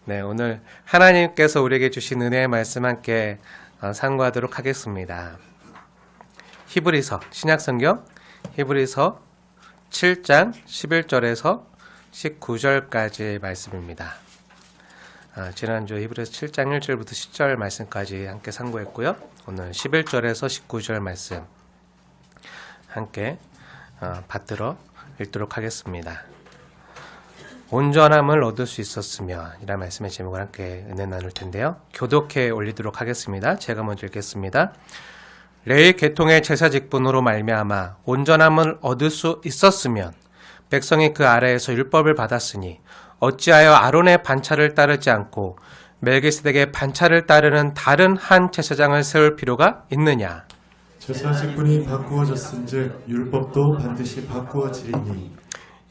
네, 오늘 하나님께서 우리에게 주신 은혜의 말씀 함께 상고하도록 하겠습니다. 히브리서, 신약성경 히브리서 7장 11절에서 19절까지의 말씀입니다. 지난주 히브리서 7장 1절부터 10절 말씀까지 함께 상고했고요. 오늘 11절에서 19절 말씀 함께 받들어 읽도록 하겠습니다. 온전함을 얻을 수 있었으면 이라는 말씀의 제목을 함께 은혜 나눌 텐데요. 교독해 올리도록 하겠습니다. 제가 먼저 읽겠습니다. 레위 계통의 제사 직분으로 말미암아 온전함을 얻을 수 있었으면 백성이 그 아래에서 율법을 받았으니 어찌하여 아론의 반차를 따르지 않고 멜기세덱의 반차를 따르는 다른 한 제사장을 세울 필요가 있느냐. 제사 직분이 바꾸어졌은즉 율법도 반드시 바꾸어지리니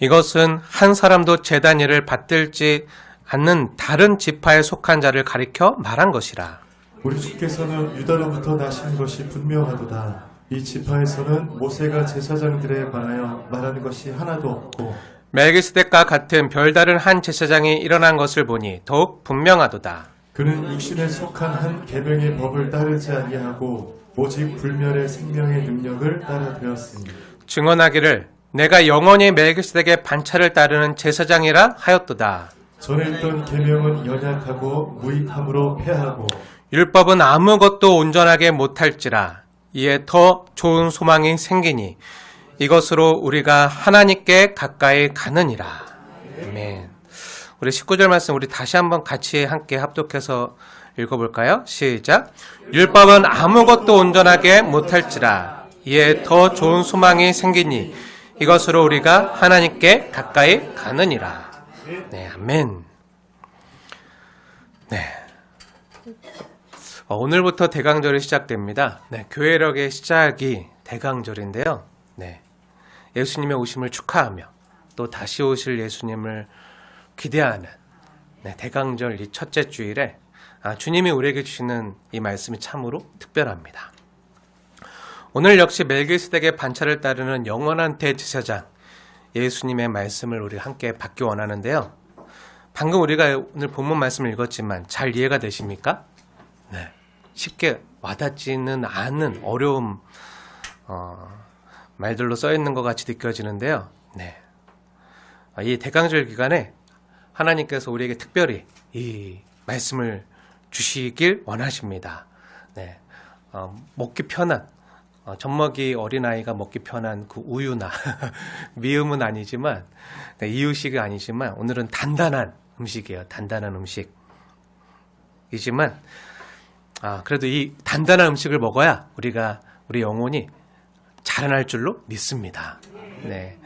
이것은 한 사람도 제단 일을 받들지 않는 다른 지파에 속한 자를 가리켜 말한 것이라. 우리 주께서는 유다로부터 나신 것이 분명하도다. 이 지파에서는 모세가 제사장들에 관하여 말하는 것이 하나도 없고 멜기세덱과 같은 별다른 한 제사장이 일어난 것을 보니 더욱 분명하도다. 그는 육신에 속한 한 계명의 법을 따르지 아니하고 오직 불멸의 생명의 능력을 따라 되었으니 증언하기를 내가 영원히 멜기세덱의 반차를 따르는 제사장이라 하였도다. 전에 있던 계명은 연약하고 무익함으로 패하고 율법은 아무것도 온전하게 못할지라. 이에 더 좋은 소망이 생기니 이것으로 우리가 하나님께 가까이 가느니라. 아멘. 우리 19절 말씀 우리 다시 한번 같이 함께 합독해서 읽어볼까요? 시작. 율법은 아무것도 온전하게 못할지라. 이에 더 좋은 소망이 생기니 이것으로 우리가 하나님께 가까이 가느니라. 네, 아멘. 네. 오늘부터 대강절이 시작됩니다. 네, 교회력의 시작이 대강절인데요. 네. 예수님의 오심을 축하하며 또 다시 오실 예수님을 기대하는 대강절 이 첫째 주일에 주님이 우리에게 주시는 이 말씀이 참으로 특별합니다. 오늘 역시 멜기세덱의 반차를 따르는 영원한 대제사장 예수님의 말씀을 우리 함께 받기 원하는데요. 방금 우리가 오늘 본문 말씀을 읽었지만 잘 이해가 되십니까? 네. 쉽게 와닿지는 않은 어려운 말들로 써 있는 것 같이 느껴지는데요. 네. 이 대강절 기간에 하나님께서 우리에게 특별히 이 말씀을 주시길 원하십니다. 네. 먹기 편한 젖먹이 어린아이가 먹기 편한 그 우유나 미음은 아니지만 이유식이 아니지만 오늘은 단단한 음식이에요. 단단한 음식이지만 그래도 이 단단한 음식을 먹어야 우리 영혼이 자라날 줄로 믿습니다. 네.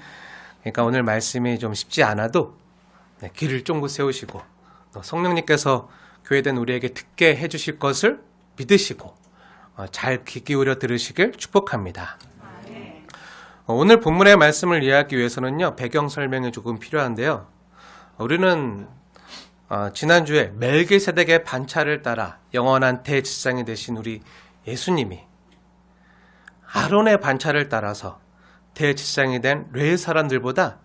그러니까 오늘 말씀이 좀 쉽지 않아도 길을 쫑긋 세우시고 성령님께서 교회된 우리에게 듣게 해주실 것을 믿으시고 잘 귀 기울여 들으시길 축복합니다. 오늘 본문의 말씀을 이해하기 위해서는요, 배경 설명이 조금 필요한데요. 우리는 지난주에 멜기세덱의 반차를 따라 영원한 대제사장이 되신 우리 예수님이 아론의 반차를 따라서 대제사장이 된 레위 사람들보다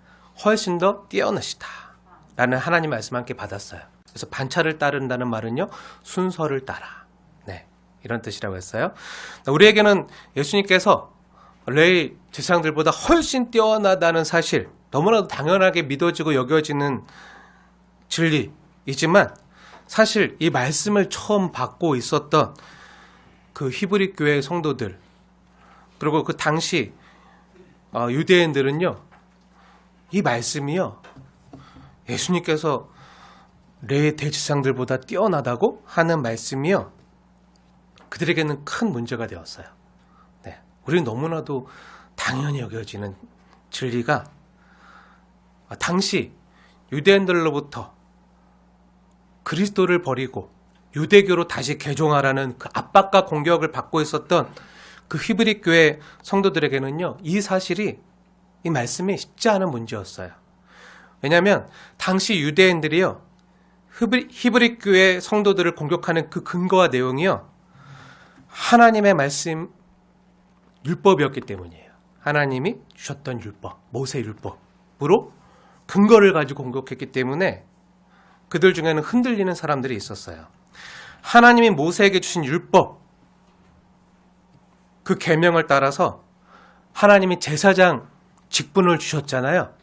훨씬 더 뛰어나시다 라는 하나님 말씀 함께 받았어요. 그래서 반차를 따른다는 말은요, 순서를 따라 이런 뜻이라고 했어요. 우리에게는 예수님께서 레위 제사장들보다 훨씬 뛰어나다는 사실, 너무나도 당연하게 믿어지고 여겨지는 진리이지만 사실 이 말씀을 처음 받고 있었던 그 히브리 교회 성도들 그리고 그 당시 유대인들은요, 이 말씀이요, 예수님께서 레위 대제사장들보다 뛰어나다고 하는 말씀이요, 그들에게는 큰 문제가 되었어요. 네. 우리는 너무나도 당연히 여겨지는 진리가 당시 유대인들로부터 그리스도를 버리고 유대교로 다시 개종하라는 그 압박과 공격을 받고 있었던 그 히브리 교회 성도들에게는요, 이 사실이, 이 말씀이 쉽지 않은 문제였어요. 왜냐하면 당시 유대인들이요, 히브리 교회 성도들을 공격하는 그 근거와 내용이요, 하나님의 말씀 율법이었기 때문이에요. 하나님이 주셨던 율법, 모세 율법으로 근거를 가지고 공격했기 때문에 그들 중에는 흔들리는 사람들이 있었어요. 하나님이 모세에게 주신 율법, 그 계명을 따라서 하나님이 제사장 직분을 주셨잖아요.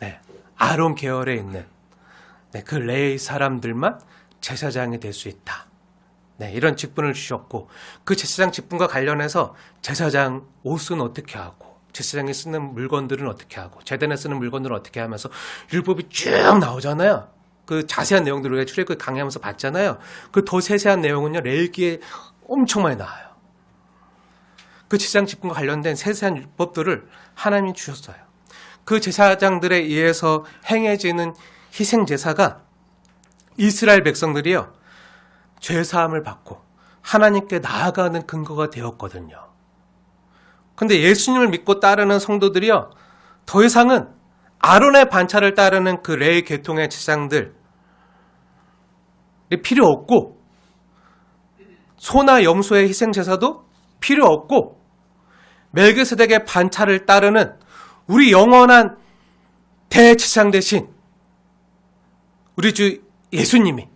네, 아론 계열에 있는 그 레위 사람들만 제사장이 될 수 있다. 네, 이런 직분을 주셨고 그 제사장 직분과 관련해서 제사장 옷은 어떻게 하고 제사장이 쓰는 물건들은 어떻게 하고 제단에 쓰는 물건들은 어떻게 하면서 율법이 쭉 나오잖아요. 그 자세한 내용들을 우리가 출애굽 강의하면서 봤잖아요. 그 더 세세한 내용은요 레위기에 엄청 많이 나와요. 그 제사장 직분과 관련된 세세한 율법들을 하나님이 주셨어요. 그 제사장들에 의해서 행해지는 희생 제사가 이스라엘 백성들이요 죄 사함을 받고 하나님께 나아가는 근거가 되었거든요. 근데 예수님을 믿고 따르는 성도들이요 더 이상은 아론의 반차를 따르는 그 레위 계통의 제사장들이 필요 없고 소나 염소의 희생 제사도 필요 없고 멜기세덱의 반차를 따르는 우리 영원한 대제사장 대신 우리 주 예수님이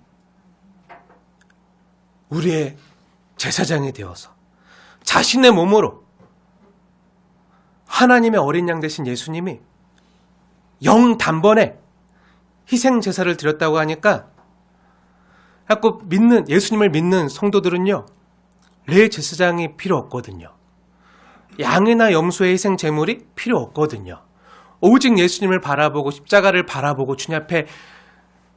우리의 제사장이 되어서 자신의 몸으로 하나님의 어린 양 되신 예수님이 영 단번에 희생 제사를 드렸다고 하니까 자꾸 예수님을 믿는 성도들은요 레위 제사장이 필요 없거든요. 양이나 염소의 희생 제물이 필요 없거든요. 오직 예수님을 바라보고 십자가를 바라보고 주님 앞에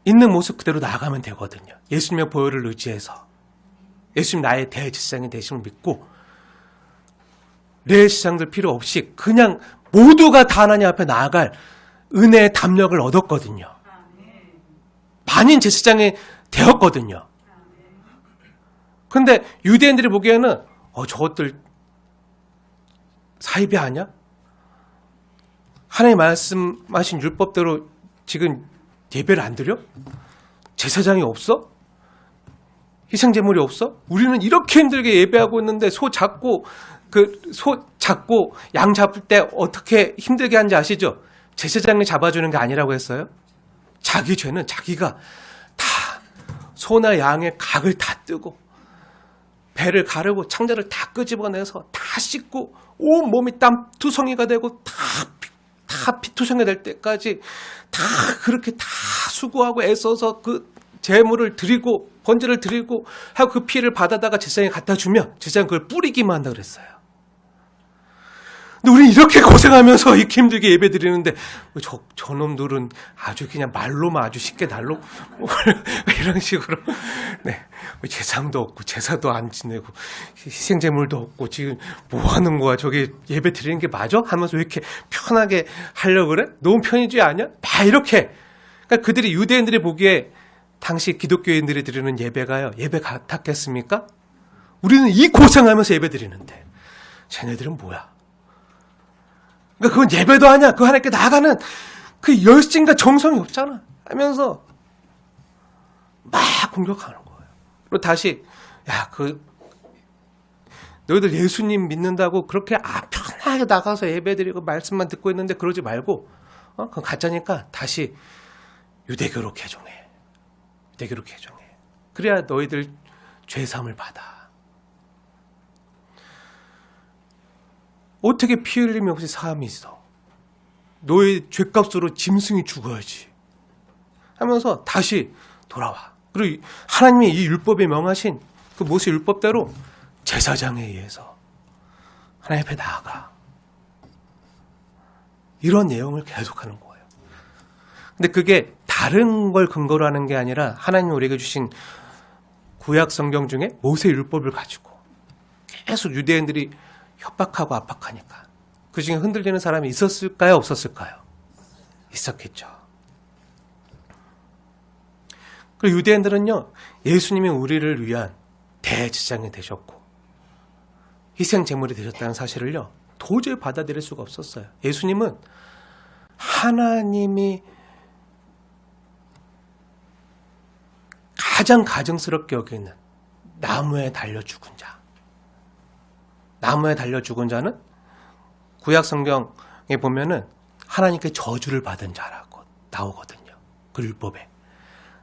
있는 모습 그대로 나아가면 되거든요. 예수님의 보혈을 의지해서 예수님 나의 대제사장이 되심을 믿고 레위 제사장들 필요 없이 그냥 모두가 다 하나님 앞에 나아갈 은혜의 담력을 얻었거든요. 만인 제사장이 되었거든요. 그런데 유대인들이 보기에는 저것들 사이비 아니야? 하나님 말씀하신 율법대로 지금 예배를 안 드려? 제사장이 없어? 희생제물이 없어? 우리는 이렇게 힘들게 예배하고 있는데 소 잡고 양 잡을 때 어떻게 힘들게 하는지 아시죠? 제사장이 잡아주는 게 아니라고 했어요. 자기 죄는 자기가 다 소나 양의 각을 다 뜨고 배를 가르고 창자를 다 끄집어내서 다 씻고 온 몸이 땀투성이가 되고 다 피투성이 될 때까지 다 그렇게 다 수고하고 애써서 그 제물을 드리고 번제를 드리고 하고 그 피를 받아다가 제사장에 갖다 주면 제사장이 그걸 뿌리기만 한다 그랬어요. 근데 우리는 이렇게 고생하면서 이렇게 힘들게 예배 드리는데 저놈들은 아주 그냥 말로만 아주 쉽게 날로 이런 식으로 네, 제상도 없고 제사도 안 지내고 희생제물도 없고 지금 뭐 하는 거야? 저기 예배 드리는 게 맞아? 하면서 왜 이렇게 편하게 하려고 그래? 너무 편의주의 아니야? 막 이렇게 그러니까 그들이 유대인들이 보기에 당시 기독교인들이 드리는 예배가요 예배 같았겠습니까? 우리는 이 고생하면서 예배 드리는데 쟤네들은 뭐야? 그러니까 그건 예배도 아니야. 그 하나님께 나아가는 그 열심과 정성이 없잖아. 하면서 막 공격하는 거예요. 그리고 다시 너희들 예수님 믿는다고 그렇게 편하게 나가서 예배드리고 말씀만 듣고 있는데 그러지 말고 그건 가짜니까 다시 유대교로 개종해. 유대교로 개종해. 그래야 너희들 죄사함을 받아. 어떻게 피 흘리면 혹시 사함이 있어? 너의 죄값으로 짐승이 죽어야지. 하면서 다시 돌아와. 그리고 하나님이 이 율법에 명하신 그 모세 율법대로 제사장에 의해서 하나님 앞에 나아가. 이런 내용을 계속하는 거예요. 근데 그게 다른 걸 근거로 하는 게 아니라 하나님이 우리에게 주신 구약 성경 중에 모세 율법을 가지고 계속 유대인들이 협박하고 압박하니까 그 중에 흔들리는 사람이 있었을까요? 없었을까요? 있었겠죠. 그리고 유대인들은요 예수님이 우리를 위한 대제사장이 되셨고 희생제물이 되셨다는 사실을요 도저히 받아들일 수가 없었어요. 예수님은 하나님이 가장 가증스럽게 여기는 나무에 달려 죽은 자. 나무에 달려 죽은 자는 구약 성경에 보면은 하나님께 저주를 받은 자라고 나오거든요. 그 율법에.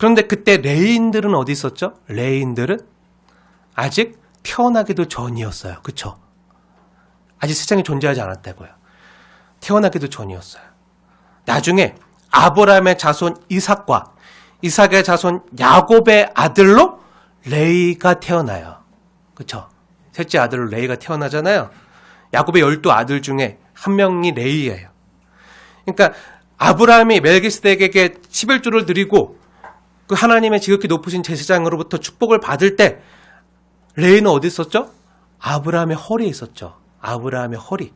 그런데 그때 레위인들은 어디 있었죠? 레위인들은 아직 태어나기도 전이었어요. 그쵸? 아직 세상에 존재하지 않았다고요. 태어나기도 전이었어요. 나중에 아브라함의 자손 이삭과 이삭의 자손 야곱의 아들로 레이가 태어나요. 그쵸? 셋째 아들로 레이가 태어나잖아요. 야곱의 12아들 중에 한 명이 레이예요. 그러니까 아브라함이 멜기스덱에게 11조를 드리고 그 하나님의 지극히 높으신 제사장으로부터 축복을 받을 때 레이는 어디 있었죠? 아브라함의 허리에 있었죠. 아브라함의 허리.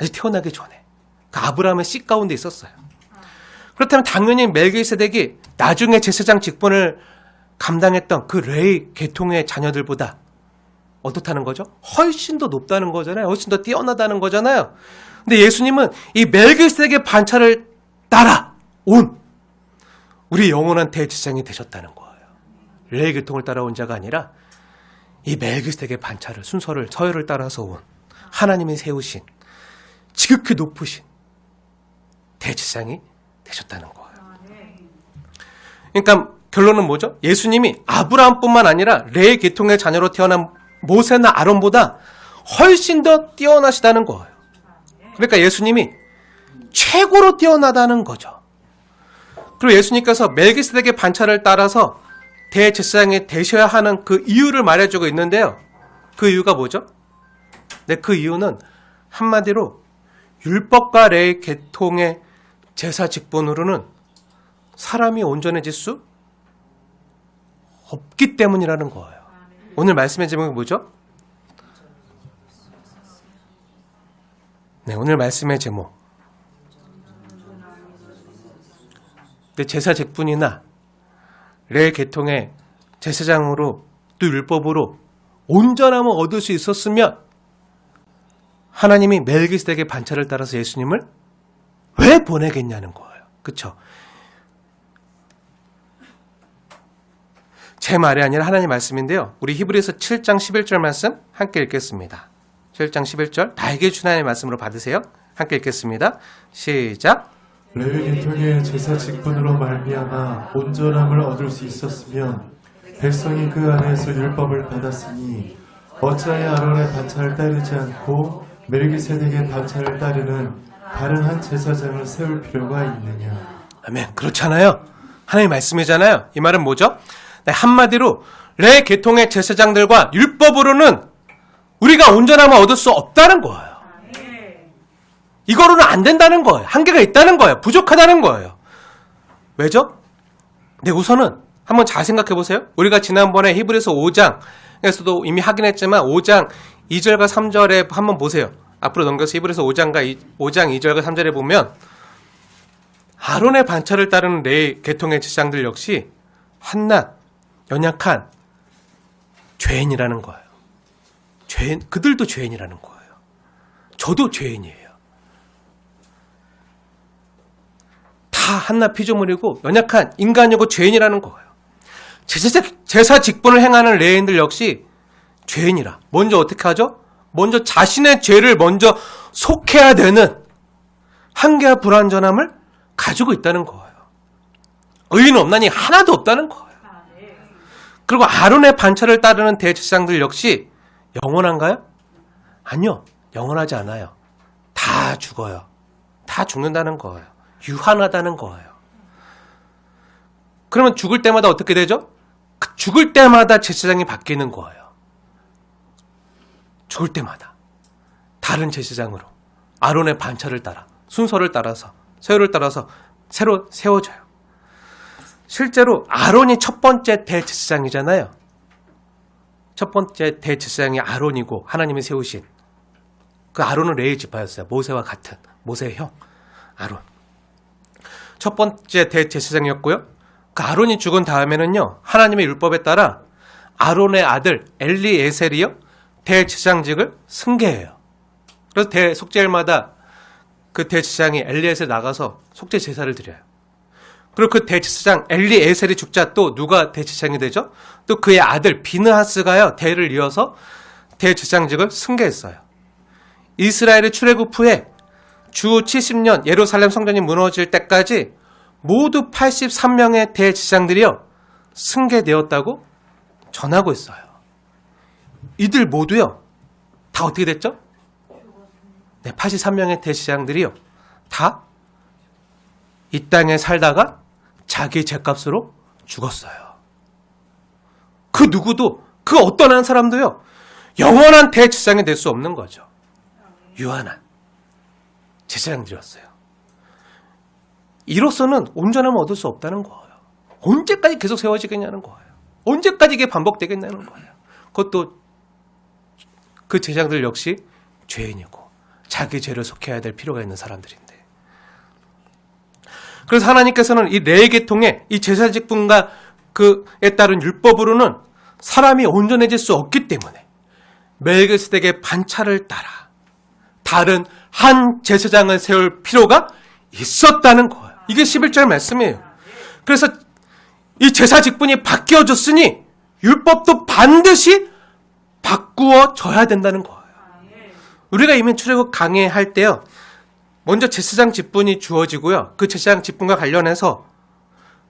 아직 태어나기 전에. 그 아브라함의 씨 가운데 있었어요. 그렇다면 당연히 멜기세덱이 나중에 제사장 직분을 감당했던 그 레이 계통의 자녀들보다 어떻다는 거죠? 훨씬 더 높다는 거잖아요. 훨씬 더 뛰어나다는 거잖아요. 근데 예수님은 이 멜기세덱의 반차를 따라 온 우리 영원한 대제사장이 되셨다는 거예요. 레이 계통을 따라온 자가 아니라 이 멜기세덱의 반차를 순서를 서열을 따라서 온 하나님이 세우신 지극히 높으신 대제사장이 되셨다는 거예요. 그러니까 결론은 뭐죠? 예수님이 아브라함뿐만 아니라 레이 계통의 자녀로 태어난 모세나 아론보다 훨씬 더 뛰어나시다는 거예요. 그러니까 예수님이 최고로 뛰어나다는 거죠. 그리고 예수님께서 멜기세덱의 반차를 따라서 대제사장이 되셔야 하는 그 이유를 말해주고 있는데요. 그 이유가 뭐죠? 네, 그 이유는 한마디로 율법과 레이 계통의 제사 직분으로는 사람이 온전해질 수 없기 때문이라는 거예요. 오늘 말씀의 제목이 뭐죠? 네, 오늘 말씀의 제목. 제사 직분이나 레위 계통의 제사장으로 또 율법으로 온전함을 얻을 수 있었으면 하나님이 멜기세덱의 반차를 따라서 예수님을 왜 보내겠냐는 거예요. 그렇죠? 제 말이 아니라 하나님 말씀인데요. 우리 히브리서 7장 11절 말씀 함께 읽겠습니다. 7장 11절 나에게 준 하나님의 말씀으로 받으세요. 함께 읽겠습니다. 시작. 레위 계통의 제사 직분으로 말미암아 온전함을 얻을 수 있었으면 백성이 그 안에서 율법을 받았으니 어찌하여 아론의 반차를 따르지 않고 멜기세덱의 반차를 따르는 다른 한 제사장을 세울 필요가 있느냐. 아멘. 그렇잖아요. 하나님 말씀이잖아요. 이 말은 뭐죠? 네, 한마디로 레위 계통의 제사장들과 율법으로는 우리가 온전함을 얻을 수 없다는 거예요. 이거로는 안 된다는 거예요. 한계가 있다는 거예요. 부족하다는 거예요. 왜죠? 네, 우선은 한번 잘 생각해 보세요. 우리가 지난번에 히브리서 5장에서도 이미 하긴 했지만 5장 2절과 3절에 한번 보세요. 앞으로 넘겨서 히브리서 5장 2절과 3절에 보면 아론의 반차를 따르는 레위 계통의 제사장들 역시 한낱 연약한 죄인이라는 거예요. 그들도 죄인이라는 거예요. 저도 죄인이에요. 다 한낱 피조물이고 연약한 인간이고 죄인이라는 거예요. 제사 직분을 행하는 레위인들 역시 죄인이라. 먼저 어떻게 하죠? 먼저 자신의 죄를 먼저 속해야 되는 한계와 불완전함을 가지고 있다는 거예요. 의인 없나니 하나도 없다는 거예요. 그리고 아론의 반차를 따르는 대제사장들 역시 영원한가요? 아니요. 영원하지 않아요. 다 죽어요. 다 죽는다는 거예요. 유한하다는 거예요. 그러면 죽을 때마다 어떻게 되죠? 죽을 때마다 제사장이 바뀌는 거예요. 죽을 때마다 다른 제사장으로 아론의 반차를 따라 순서를 따라서 세월을 따라서 새로 세워져요. 실제로 아론이 첫 번째 대제사장이잖아요. 첫 번째 대제사장이 아론이고 하나님이 세우신 그 아론은 레위 지파였어요. 모세와 같은 모세의 형 아론. 첫 번째 대제사장이었고요. 그 아론이 죽은 다음에는요. 하나님의 율법에 따라 아론의 아들 엘리에셀이요. 대제사장직을 승계해요. 그래서 속죄일마다 그 대제사장이 엘리에셀 나가서 속죄 제사를 드려요. 그리고 그 대제사장 엘리에셀이 죽자 또 누가 대제사장이 되죠? 또 그의 아들 비느하스가요. 대를 이어서 대제사장직을 승계했어요. 이스라엘의 출애굽 후에 주 70년 예루살렘 성전이 무너질 때까지 모두 83명의 대제사장들이요 승계되었다고 전하고 있어요. 이들 모두요 다 어떻게 됐죠? 네, 83명의 대제사장들이요 다 이 땅에 살다가 자기 죄값으로 죽었어요. 그 누구도 그 어떤 한 사람도요 영원한 대제사장이 될 수 없는 거죠. 유한한 제사장들이었어요. 이로서는 온전함을 얻을 수 없다는 거예요. 언제까지 계속 세워지겠냐는 거예요. 언제까지 이게 반복되겠냐는 거예요. 그것도 그 제사장들 역시 죄인이고 자기 죄를 속해야 될 필요가 있는 사람들인데, 그래서 하나님께서는 이 레위 계통의 이 제사 직분과 그에 따른 율법으로는 사람이 온전해질 수 없기 때문에 멜기세덱의 반차를 따라 다른 한 제사장을 세울 필요가 있었다는 거예요. 이게 11절 말씀이에요. 그래서 이 제사 직분이 바뀌어졌으니 율법도 반드시 바꾸어져야 된다는 거예요. 우리가 이미 출애굽 강해할 때요 먼저 제사장 직분이 주어지고요 그 제사장 직분과 관련해서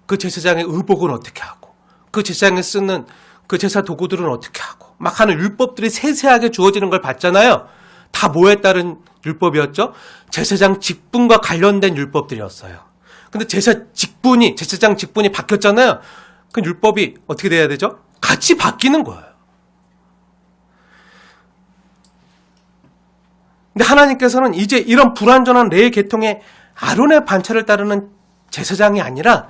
그 제사장의 의복은 어떻게 하고 그 제사장이 쓰는 그 제사 도구들은 어떻게 하고 막 하는 율법들이 세세하게 주어지는 걸 봤잖아요. 다 뭐에 따른 율법이었죠? 제사장 직분과 관련된 율법들이었어요. 근데 제사장 직분이 바뀌었잖아요. 그 율법이 어떻게 돼야 되죠? 같이 바뀌는 거예요. 근데 하나님께서는 이제 이런 불완전한 레위 계통의 아론의 반차를 따르는 제사장이 아니라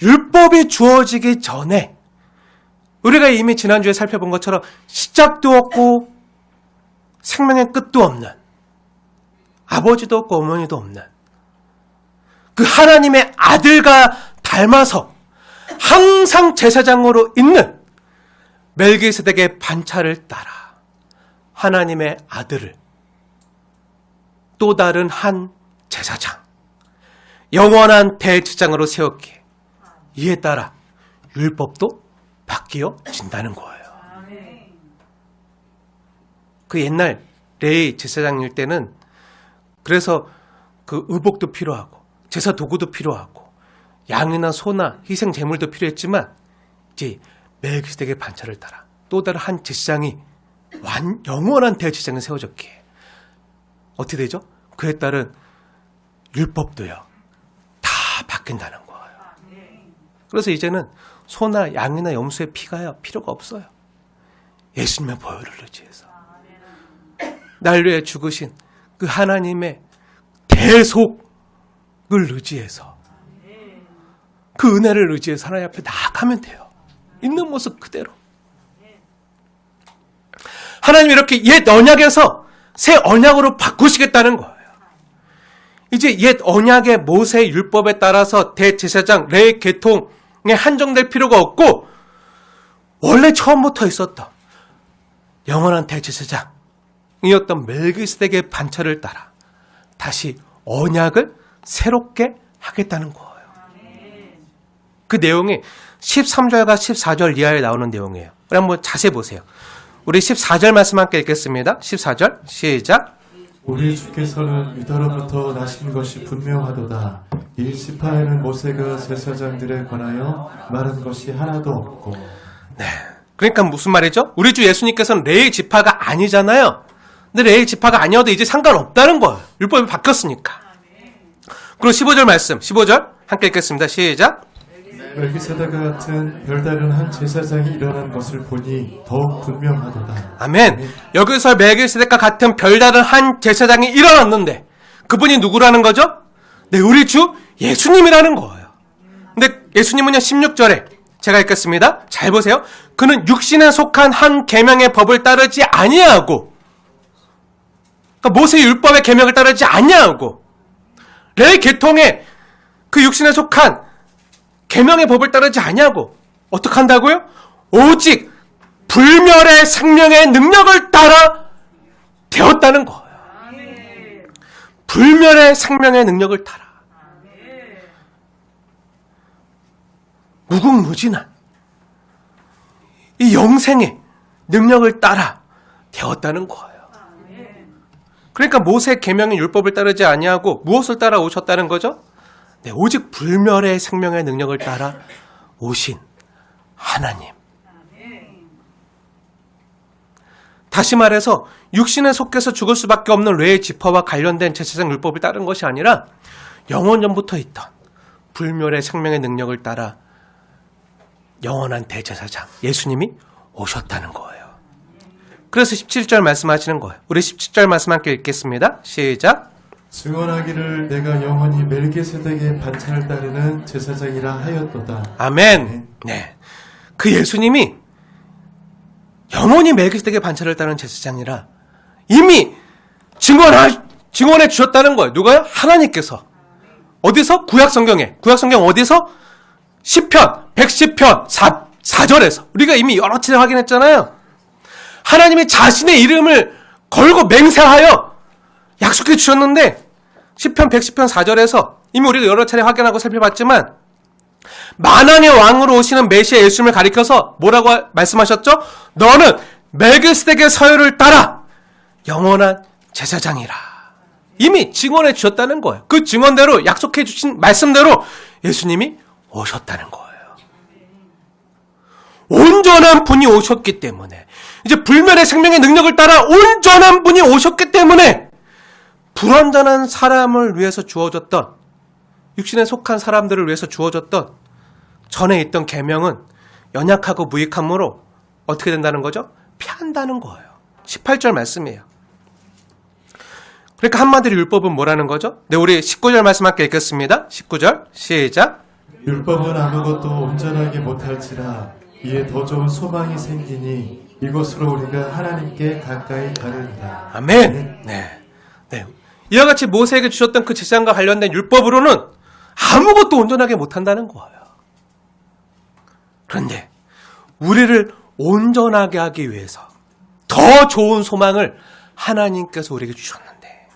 율법이 주어지기 전에 우리가 이미 지난주에 살펴본 것처럼 시작도 없고 생명의 끝도 없는, 아버지도 없고 어머니도 없는 그 하나님의 아들과 닮아서 항상 제사장으로 있는 멜기세덱의 반차를 따라 하나님의 아들을 또 다른 한 제사장, 영원한 대제사장으로 세웠기에 이에 따라 율법도 바뀌어진다는 거예요. 그 옛날 레위 제사장일 때는 그래서 그 의복도 필요하고 제사 도구도 필요하고 양이나 소나 희생 제물도 필요했지만 이제 멜기세덱의 반차를 따라 또 다른 한 제사장이 영원한 대제사장이 세워졌기에 어떻게 되죠? 그에 따른 율법도요 다 바뀐다는 거예요. 그래서 이제는 소나 양이나 염소의 피가요 필요가 없어요. 예수님의 보혈을 의지해서 날 위해 죽으신 그 하나님의 대속을 의지해서 그 은혜를 의지해서 하나님 앞에 나아가면 돼요. 있는 모습 그대로. 하나님이 이렇게 옛 언약에서 새 언약으로 바꾸시겠다는 거예요. 이제 옛 언약의 모세 율법에 따라서 대제사장 레위 계통에 한정될 필요가 없고 원래 처음부터 있었던 영원한 대제사장이었던 멜기세덱의 반차를 따라 다시 언약을 새롭게 하겠다는 거예요. 그 내용이 13절과 14절 이하에 나오는 내용이에요. 우리 한번 자세히 보세요. 우리 14절 말씀 함께 읽겠습니다. 14절 시작. 우리 주께서는 유다로부터 나신 것이 분명하도다. 이 지파에는 모세가 제사장들에 관하여 말한 것이 하나도 없고. 네. 그러니까 무슨 말이죠? 우리 주 예수님께서는 레위 지파가 아니잖아요. 근데 레위 지파가 아니어도 이제 상관없다는 거예요. 율법이 바뀌었으니까. 그리고 15절 말씀, 15절 함께 읽겠습니다. 시작. 멜기세덱 같은 별다른 한 제사장이 일어난 것을 보니 더욱 분명하도다. 아멘. 여기서 멜기세덱과 같은 별다른 한 제사장이 일어났는데 그분이 누구라는 거죠? 네, 우리 주 예수님이라는 거예요. 근데 예수님은요 16절에 제가 읽겠습니다. 잘 보세요. 그는 육신에 속한 한 계명의 법을 따르지 아니하고, 그러니까 모세 율법의 계명을 따르지 아니하고 레위 계통의 그 육신에 속한 계명의 법을 따르지 아니하고 어떻게 한다고요? 오직 불멸의 생명의 능력을 따라 되었다는 거예요. 불멸의 생명의 능력을 따라 무궁무진한 이 영생의 능력을 따라 되었다는 거예요. 그러니까 모세 계명의 율법을 따르지 아니하고 무엇을 따라 오셨다는 거죠? 네, 오직 불멸의 생명의 능력을 따라 오신 하나님. 다시 말해서 육신에 속해서 죽을 수밖에 없는 레위 지파와 관련된 제사장 율법을 따른 것이 아니라 영원 전부터 있던 불멸의 생명의 능력을 따라 영원한 대제사장 예수님이 오셨다는 거예요. 그래서 17절 말씀하시는 거예요. 우리 17절 말씀 함께 읽겠습니다. 시작. 증언하기를 내가 영원히 멜기세덱의 반차를 따르는 제사장이라 하였도다. 아멘. 네, 그 예수님이 영원히 멜기세덱의 반차를 따르는 제사장이라 이미 증언해 주셨다는 거예요. 누가요? 하나님께서. 어디서? 구약성경에. 구약성경 어디서? 시편 110편 4절에서 우리가 이미 여러 차례 확인했잖아요. 하나님이 자신의 이름을 걸고 맹세하여 약속해 주셨는데 시편 110편 4절에서 이미 우리가 여러 차례 확인하고 살펴봤지만 만왕의 왕으로 오시는 메시아 예수님을 가리켜서 뭐라고 말씀하셨죠? 너는 멜기세덱의 서열을 따라 영원한 제사장이라. 이미 증언해 주셨다는 거예요. 그 증언대로 약속해 주신 말씀대로 예수님이 오셨다는 거예요. 온전한 분이 오셨기 때문에 이제 불멸의 생명의 능력을 따라 온전한 분이 오셨기 때문에 불완전한 사람을 위해서 주어졌던 육신에 속한 사람들을 위해서 주어졌던 전에 있던 계명은 연약하고 무익함으로 어떻게 된다는 거죠? 피한다는 거예요. 18절 말씀이에요. 그러니까 한마디로 율법은 뭐라는 거죠? 네, 우리 19절 말씀 함께 읽겠습니다. 19절 시작. 율법은 아무것도 온전하게 못할지라 이에 더 좋은 소망이 생기니 이것으로 우리가 하나님께 가까이 가느니라. 아멘. 네. 네. 이와 같이 모세에게 주셨던 그 제사장과 관련된 율법으로는 아무것도 온전하게 못한다는 거예요. 그런데 우리를 온전하게 하기 위해서 더 좋은 소망을 하나님께서 우리에게 주셨는데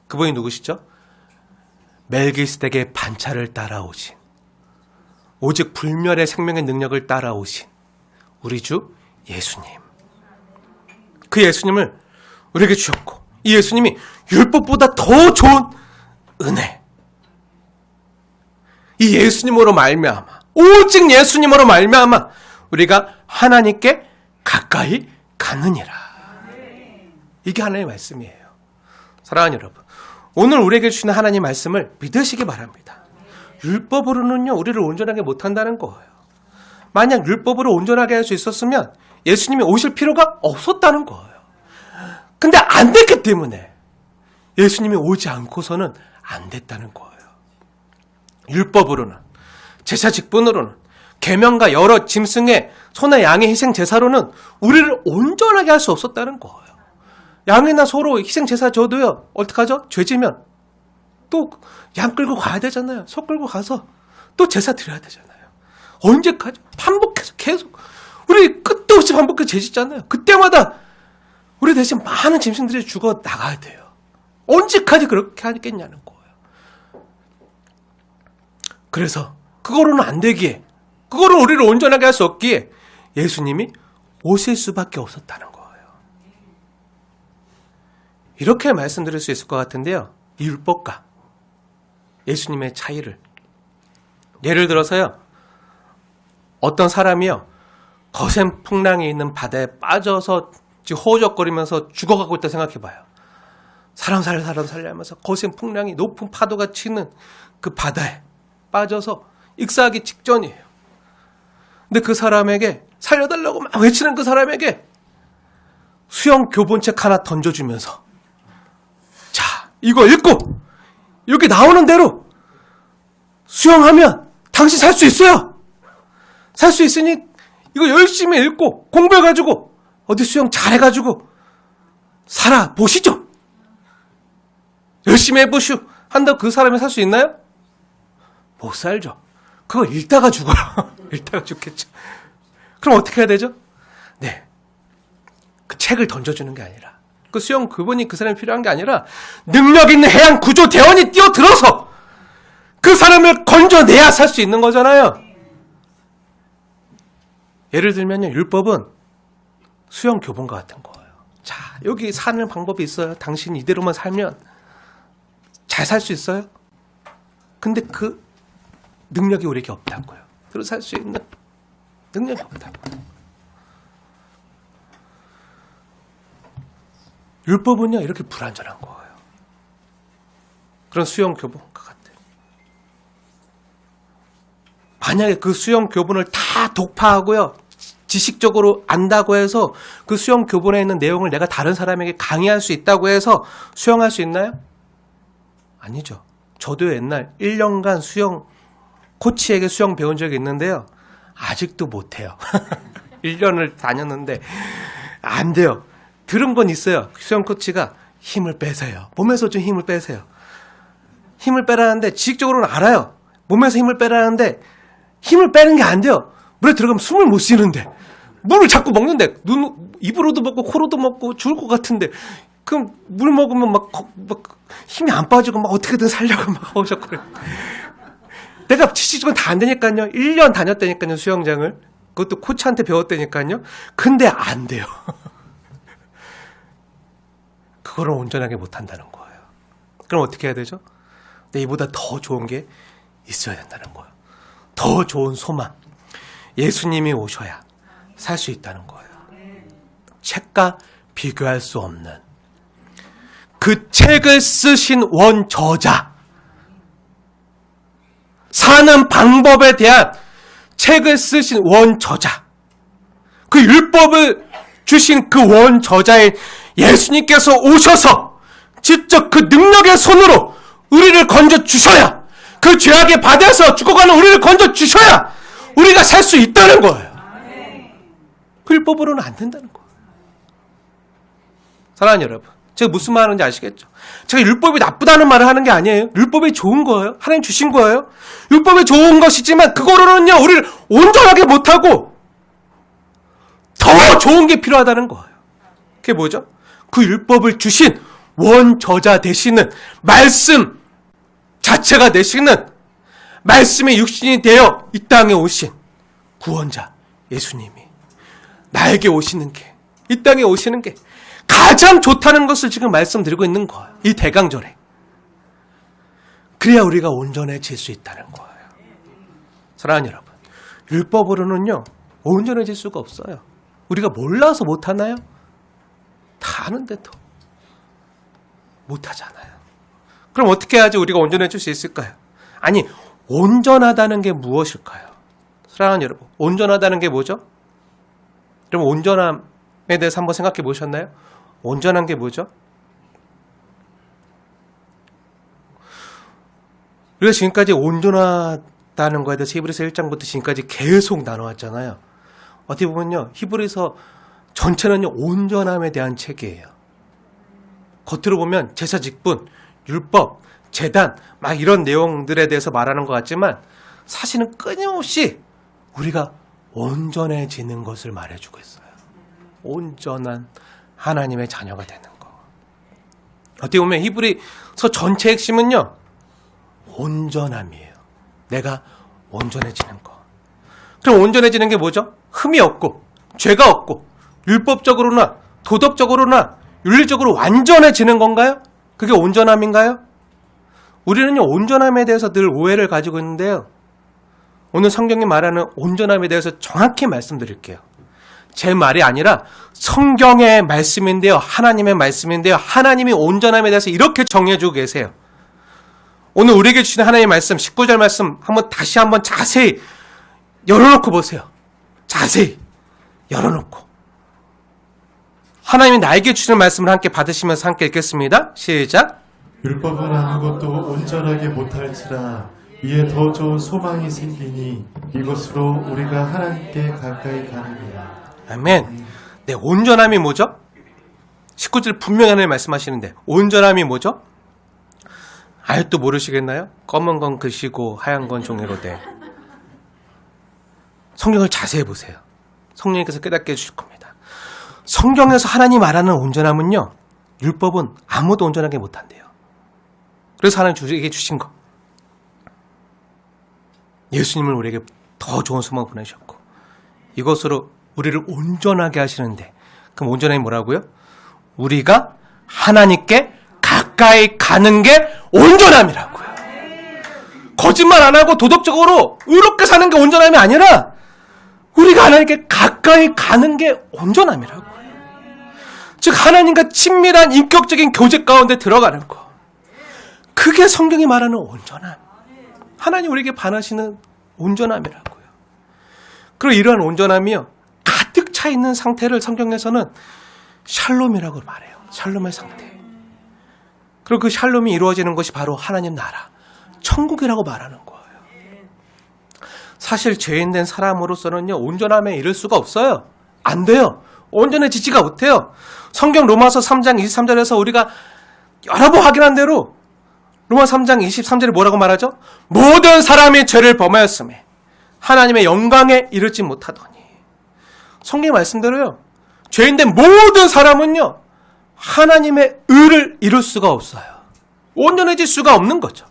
그분이 누구시죠? 멜기세덱의 반차를 따라오신 오직 불멸의 생명의 능력을 따라오신 우리 주 예수님. 그 예수님을 우리에게 주셨고 이 예수님이 율법보다 더 좋은 은혜. 이 예수님으로 말미암아 오직 예수님으로 말미암아 우리가 하나님께 가까이 가느니라. 이게 하나님의 말씀이에요. 사랑하는 여러분, 오늘 우리에게 주시는 하나님 말씀을 믿으시기 바랍니다. 율법으로는요 우리를 온전하게 못한다는 거예요. 만약 율법으로 온전하게 할 수 있었으면 예수님이 오실 필요가 없었다는 거예요. 근데 안 됐기 때문에 예수님이 오지 않고서는 안 됐다는 거예요. 율법으로는, 제사 직분으로는, 계명과 여러 짐승의 소나 양의 희생 제사로는 우리를 온전하게 할 수 없었다는 거예요. 양이나 소로 희생 제사 줘도요 어떡하죠? 죄지면 또 양 끌고 가야 되잖아요. 소 끌고 가서 또 제사 드려야 되잖아요. 언제까지? 반복해서 계속 우리 끝도 없이 반복해서 죄짓잖아요. 그때마다 우리 대신 많은 짐승들이 죽어 나가야 돼요. 언제까지 그렇게 하겠냐는 거예요. 그래서 그거로는 안 되기에, 그거로 우리를 온전하게 할 수 없기에 예수님이 오실 수밖에 없었다는 거예요. 이렇게 말씀드릴 수 있을 것 같은데요. 이 율법과 예수님의 차이를 예를 들어서요. 어떤 사람이요. 거센 풍랑이 있는 바다에 빠져서 지금 허우적거리면서 죽어가고 있다 생각해봐요. 사람 살려 하면서 거센 풍랑이 높은 파도가 치는 그 바다에 빠져서 익사하기 직전이에요. 근데 그 사람에게 살려달라고 막 외치는 그 사람에게 수영 교본책 하나 던져주면서 자, 이거 읽고 여기 나오는 대로 수영하면 당신 살 수 있어요. 살 수 있으니 이거 열심히 읽고 공부해가지고 어디 수영 잘해가지고 살아보시죠. 열심히 해보시오. 한다고 그 사람이 살 수 있나요? 못 살죠. 그거 읽다가 죽어요. 읽다가 죽겠죠. 그럼 어떻게 해야 되죠? 네, 그 책을 던져주는 게 아니라 그 수영 그분이 그 사람이 필요한 게 아니라 능력 있는 해양 구조 대원이 뛰어들어서 그 사람을 건져내야 살 수 있는 거잖아요. 예를 들면요, 율법은 수영 교본과 같은 거예요. 자, 여기 사는 방법이 있어요. 당신 이대로만 살면 잘 살 수 있어요? 근데 그 능력이 우리에게 없다고요. 들어 살 수 있는 능력이 없다고요. 율법은요, 이렇게 불완전한 거예요. 그런 수용 교본과 같아요. 만약에 그 수용 교본을 다 독파하고요, 지식적으로 안다고 해서 그 수용 교본에 있는 내용을 내가 다른 사람에게 강의할 수 있다고 해서 수용할 수 있나요? 아니죠. 저도 옛날 1년간 수영, 코치에게 수영 배운 적이 있는데요. 아직도 못해요. 1년을 다녔는데 안 돼요. 들은 건 있어요. 수영 코치가 힘을 빼세요. 몸에서 좀 힘을 빼세요. 힘을 빼라는데 지식적으로는 알아요. 몸에서 힘을 빼라는데 힘을 빼는 게 안 돼요. 물에 들어가면 숨을 못 쉬는데 물을 자꾸 먹는데 입으로도 먹고 코로도 먹고 죽을 것 같은데 그럼 물 먹으면 막 힘이 안 빠지고 막 어떻게든 살려고 막 하고 그래요. 내가 지식적으로 다 안 되니까요. 1년 다녔다니까요, 수영장을. 그것도 코치한테 배웠다니까요. 근데 안 돼요. 그거를 온전하게 못 한다는 거예요. 그럼 어떻게 해야 되죠? 근데 이보다 더 좋은 게 있어야 된다는 거예요. 더 좋은 소망. 예수님이 오셔야 살 수 있다는 거예요. 책과 비교할 수 없는 그 책을 쓰신 원저자, 사는 방법에 대한 책을 쓰신 원저자, 그 율법을 주신 그 원저자인 예수님께서 오셔서 직접 그 능력의 손으로 우리를 건져주셔야, 그 죄악에 받아서 죽어가는 우리를 건져주셔야 우리가 살 수 있다는 거예요. 그 율법으로는 안 된다는 거예요. 사랑하는 여러분, 제가 무슨 말 하는지 아시겠죠? 제가 율법이 나쁘다는 말을 하는 게 아니에요. 율법이 좋은 거예요. 하나님 주신 거예요. 율법이 좋은 것이지만 그거로는요, 우리를 온전하게 못하고 더 좋은 게 필요하다는 거예요. 그게 뭐죠? 그 율법을 주신 원저자 되시는 말씀 자체가 되시는, 말씀의 육신이 되어 이 땅에 오신 구원자 예수님이 나에게 오시는 게, 이 땅에 오시는 게 가장 좋다는 것을 지금 말씀드리고 있는 거예요. 이 대강절에. 그래야 우리가 온전해질 수 있다는 거예요. 사랑하는 여러분, 율법으로는요, 온전해질 수가 없어요. 우리가 몰라서 못하나요? 다 아는데도 못하잖아요. 그럼 어떻게 해야지 우리가 온전해질 수 있을까요? 아니, 온전하다는 게 무엇일까요? 사랑하는 여러분, 온전하다는 게 뭐죠? 그럼 온전함에 대해서 한번 생각해 보셨나요? 온전한 게 뭐죠? 우리가 지금까지 온전하다는 거에 대해서 히브리서 1장부터 지금까지 계속 나눠왔잖아요. 어떻게 보면요, 히브리서 전체는요, 온전함에 대한 책이에요. 겉으로 보면 제사 직분, 율법, 제단, 막 이런 내용들에 대해서 말하는 것 같지만 사실은 끊임없이 우리가 온전해지는 것을 말해주고 있어요. 온전한 하나님의 자녀가 되는 거. 어떻게 보면 히브리서 전체 핵심은요, 온전함이에요. 내가 온전해지는 거. 그럼 온전해지는 게 뭐죠? 흠이 없고 죄가 없고 율법적으로나 도덕적으로나 윤리적으로 완전해지는 건가요? 그게 온전함인가요? 우리는요, 온전함에 대해서 늘 오해를 가지고 있는데요. 오늘 성경이 말하는 온전함에 대해서 정확히 말씀드릴게요. 제 말이 아니라 성경의 말씀인데요. 하나님의 말씀인데요. 하나님이 온전함에 대해서 이렇게 정해주고 계세요. 오늘 우리에게 주신 하나님의 말씀, 19절 말씀 다시 한번 자세히 열어놓고 보세요. 자세히 열어놓고. 하나님이 나에게 주시는 말씀을 함께 받으시면서 함께 읽겠습니다. 시작. 율법은 아무것도 온전하게 못할지라 이에 더 좋은 소망이 생기니 이것으로 우리가 하나님께 가까이 가느니라. 아멘. 네, 온전함이 뭐죠? 19절 분명히 하나님 말씀하시는데 온전함이 뭐죠? 아직도 모르시겠나요? 검은 건 글씨고 하얀 건 종이로 돼. 성경을 자세히 보세요. 성령님께서 깨닫게 해주실 겁니다. 성경에서 하나님 말하는 온전함은요, 율법은 아무도 온전하게 못한대요. 그래서 하나님 우리에게 주신 거, 예수님을 우리에게 더 좋은 소망을 보내셨고 이것으로 우리를 온전하게 하시는데, 그럼 온전함이 뭐라고요? 우리가 하나님께 가까이 가까이 가는 게 온전함이라고요. 거짓말 안 하고 도덕적으로 의롭게 사는 게 온전함이 아니라 우리가 하나님께 가까이 가는 게 온전함이라고요. 즉 하나님과 친밀한 인격적인 교제 가운데 들어가는 거. 그게 성경이 말하는 온전함. 하나님 우리에게 반하시는 온전함이라고요. 그리고 이러한 온전함이요, 가득 차 있는 상태를 성경에서는 샬롬이라고 말해요. 샬롬의 상태. 그리고 그 샬롬이 이루어지는 것이 바로 하나님 나라, 천국이라고 말하는 거예요. 사실 죄인된 사람으로서는요, 온전함에 이를 수가 없어요. 안 돼요. 온전해지지가 못해요. 성경 로마서 3장 23절에서 우리가 여러 번 확인한 대로 로마 3장 23절에 뭐라고 말하죠? 모든 사람이 죄를 범하였음에 하나님의 영광에 이르지 못하더니. 성경의 말씀대로요, 죄인된 모든 사람은요, 하나님의 의를 이룰 수가 없어요. 온전해질 수가 없는 거죠.